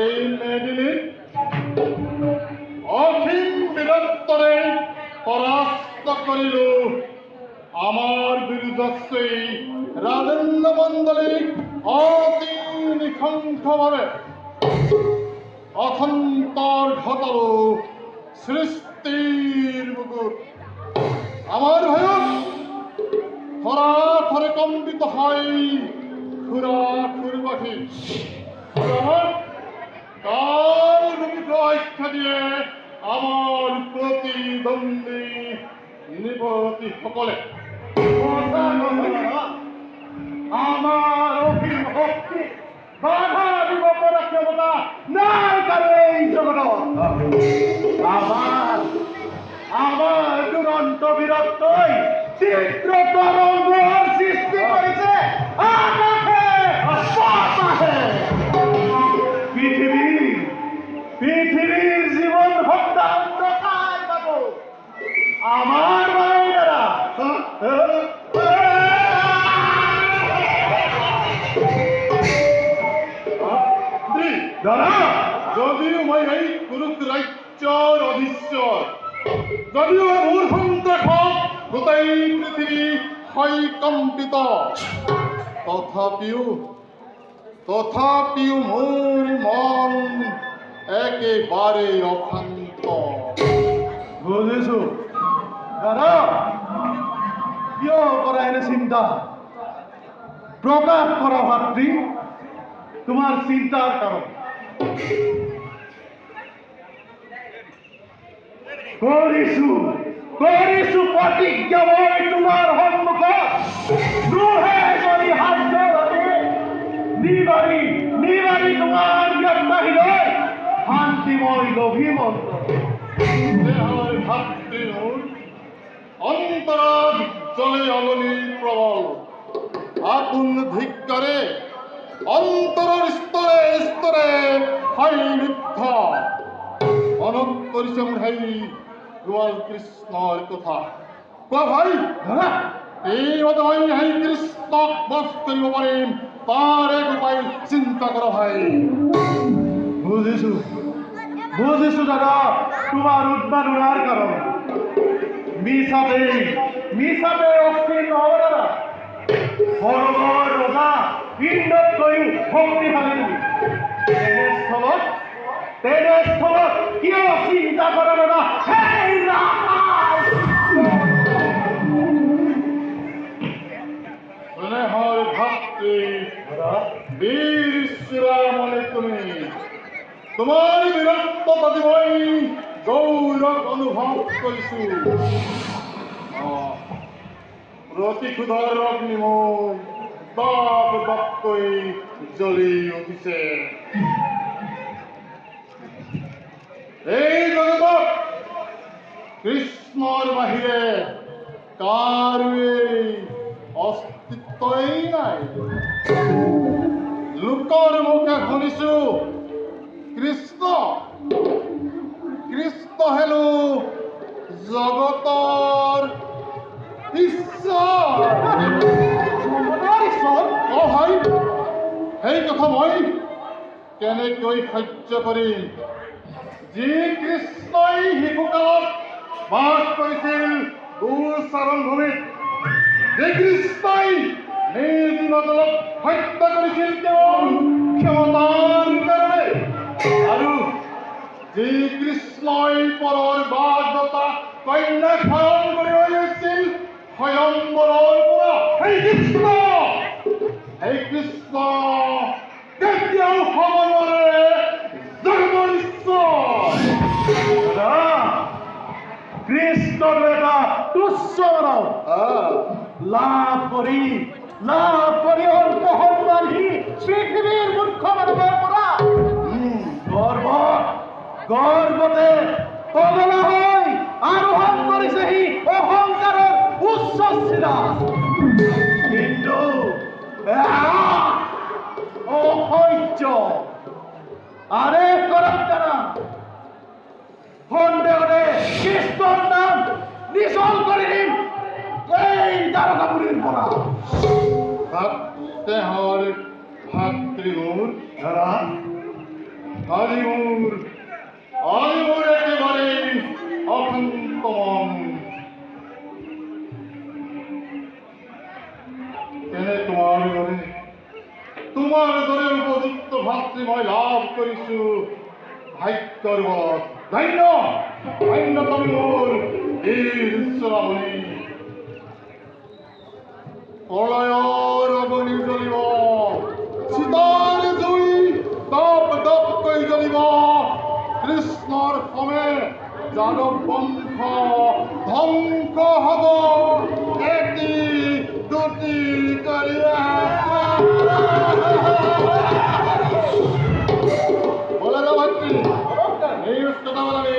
এই মেদিনীর অসীম বীরত্বরে পরাস্ত করিল আমার বিরুদ্ধে রাজেন্দ্র মন্ডলী অতি নিঃশংসভাবে অসন্তর ঘটাল সৃষ্টির মুকুট। আমার ভয় থরে কম্পিত হয় খুরা খুরবাঠি কাল রুদ্রাখ্যা দিয়ে আমার প্রতিদ্বন্দ্বী নিপতি সকলে আমার অখিল ভক্তি বাধা দিব করার ক্ষমতা নাই কারো এই জগৎ। আমার দুরন্ত বীরত্বই চিত্র তরঙ্গ সৃষ্টি করেছে আকাশে বাতাসে। পৃথিবীর জীবন ভক্ত অন্ধকার বাবু আমার ভাইয়েরা যদিও মই এই কুরুক রাজ্যর অধীশ্বর, যদিও মোৰ সন্ত্ৰাস গোটেই পৃথিৱী হয় কম্পিত, তথাপিও মোৰ মন একেবাৰে অশান্ত। বুজিছো দাদা, কিয় কৰা এনে চিন্তা? প্ৰকাশ কৰা ভাতৃ তোমাৰ চিন্তাৰ কাৰণ। কৰিছো প্ৰতিজ্ঞা মই তোমাৰ সন্মুখত দুহে যদি হাত নিবাৰী তোমাৰ ব্যক্তাহীলৈ শান্তিময় লভি মন্ত্ৰ ভাতৃ অন্তৰাত জলে অগণী প্ৰবল আপোন ধিক্কাৰে অন্তৰৰ স্তৰে স্তৰে হয় মিথ্য মনত কৰিছে মোৰ সেই গোৱাল কৃষ্ণৰ কথা। কোৱা ভাই, এইমতে মই সেই কৃষ্ণক বধ কৰিব পাৰিম তাৰ এক উপায় চিন্তা কৰা ভাই। বুজিছো দাদা তোমাৰ উৎপাদনাৰ কাৰণ। মিছাতে অস্থিৰ নহ'ব দাদা। সৰগৰ ৰজা ইন্দ্ৰতকৈও শক্তিশালী তুমি। তেনেস্থলত কিয় চিন্তা কৰা দাদা? বীৰ শ্ৰীৰামনে তুমি তোমাৰ বীৰত্ব প্ৰতি মই গৌৰৱ অনুভৱ কৰিছো। প্ৰতিশোধৰ অগ্নি মোৰ দপকৈ জ্বলি উঠিছে। এই জগতত কৃষ্ণৰ বাহিৰে কাৰোৱেই অস্তিত্বই নাই। লোকৰ মুখে শুনিছো কৃষ্ণ হেনো জগতৰ ঈশ্বৰ। সেই কথা মই কেনেকৈ সহ্য কৰিম? যি কৃষ্ণই শিশুকালত বাস কৰিছিল গোচাৰণভূমিত, যি কৃষ্ণই নিজ নদলত হত্যা কৰিছিল কেৱল ক্ষমতাৰ কাৰণে, আৰু যি কৃষ্ণই পৰৰ বাগদত্তা কন্যাক হৰণ কৰি গৈছিল স্বয়ম্বৰৰ পৰা, সেই কৃষ্ণ কেতিয়াও হ'ব নোৱাৰে জগতৰ ঈশ্বৰ। কৃষ্ণৰ এটা তুচ্ছ লাভ কৰি অল্প সম্মানী পৃথিৱীৰ মুখ্য মানৱৰ পৰা গৰ্বতে পগলা হৈ আৰোহণ কৰিছে সি অহংকাৰৰ উচ্চ সস্যা কিন্তু অহৈর্য আরে করাম জানা খন্ডে হলে কৃষ্ণর নাম নিশল করে নিন এই দ্বারকাপুরীর পড়া থাকতে হর ভাতৃমূর যারা আদিমূর আদিমূর একেবারে অখন্ত মন কেনে তোমার দরে উপযুক্ত ভাতৃময় লাভ করিছু ভাগ্যর বধ ধন্য তুমি মোর বীর ঈশ্বরাবলী প্রলয়র অগ্নি জ্বলিব সীতার জুই দপ দপ করে জ্বলিব কৃষ্ণর সমে যাদব বংশ ধ্বংস হব একটি দুটি করিয়া বলে দাও ভাতৃ এই উচ্চতা বলে